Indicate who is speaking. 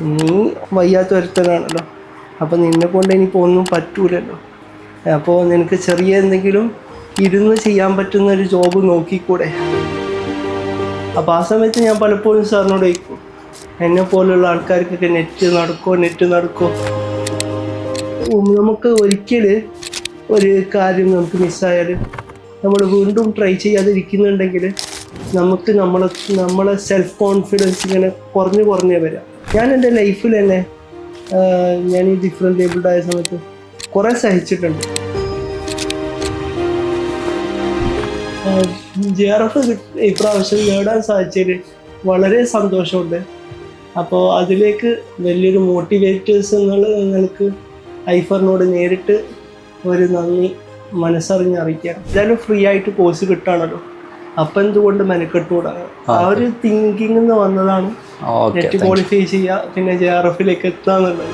Speaker 1: നീ വയ്യാത്ത ഒരുത്തനാണല്ലോ, അപ്പോൾ നിന്നെ കൊണ്ട് ഇനിയിപ്പോൾ ഒന്നും പറ്റൂലല്ലോ. അപ്പോൾ നിനക്ക് ചെറിയ എന്തെങ്കിലും ഇരുന്ന് ചെയ്യാൻ പറ്റുന്ന ഒരു ജോബ് നോക്കിക്കൂടെ? അപ്പോൾ ആ സമയത്ത് ഞാൻ പലപ്പോഴും സാറിനോട് ചോദിക്കും, എന്നെ പോലുള്ള ആൾക്കാർക്കൊക്കെ നെറ്റ് നടക്കുമോ. നമുക്ക് ഒരിക്കൽ ഒരു കാര്യം നമുക്ക് മിസ്സായാൽ നമ്മൾ വീണ്ടും ട്രൈ ചെയ്യാതിരിക്കുന്നുണ്ടെങ്കിൽ നമുക്ക് നമ്മളെ സെൽഫ് കോൺഫിഡൻസ് ഇങ്ങനെ കുറഞ്ഞേ വരാം. ഞാൻ എൻ്റെ ലൈഫിൽ തന്നെ ഞാൻ ഈ ഡിഫറെൻ്റ് ഏബിൾഡ് ആയ സമയത്ത് കുറേ സഹിച്ചിട്ടുണ്ട്. JRF ഇപ്രാവശ്യം നേടാൻ സാധിച്ചതിൽ വളരെ സന്തോഷമുണ്ട്. അപ്പോൾ അതിലേക്ക് വലിയൊരു മോട്ടിവേറ്റേഴ്സ് എന്നുള്ള നിങ്ങൾക്ക് ഐഫറിനോട് നേരിട്ട് ഒരു നന്ദി മനസ്സറിഞ്ഞ് അറിയിക്കാം. എന്തായാലും ഫ്രീ ആയിട്ട് കോഴ്സ് കിട്ടുകയാണല്ലോ, അപ്പം എന്തുകൊണ്ട് മെനക്കെട്ടുകൂടാ? ആ ഒരു തിങ്കിങ് വന്നതാണ് നെറ്റ് ക്വാളിഫൈ ചെയ്യുക, പിന്നെ JRFലേക്ക് എത്തുക എന്നുള്ളത്.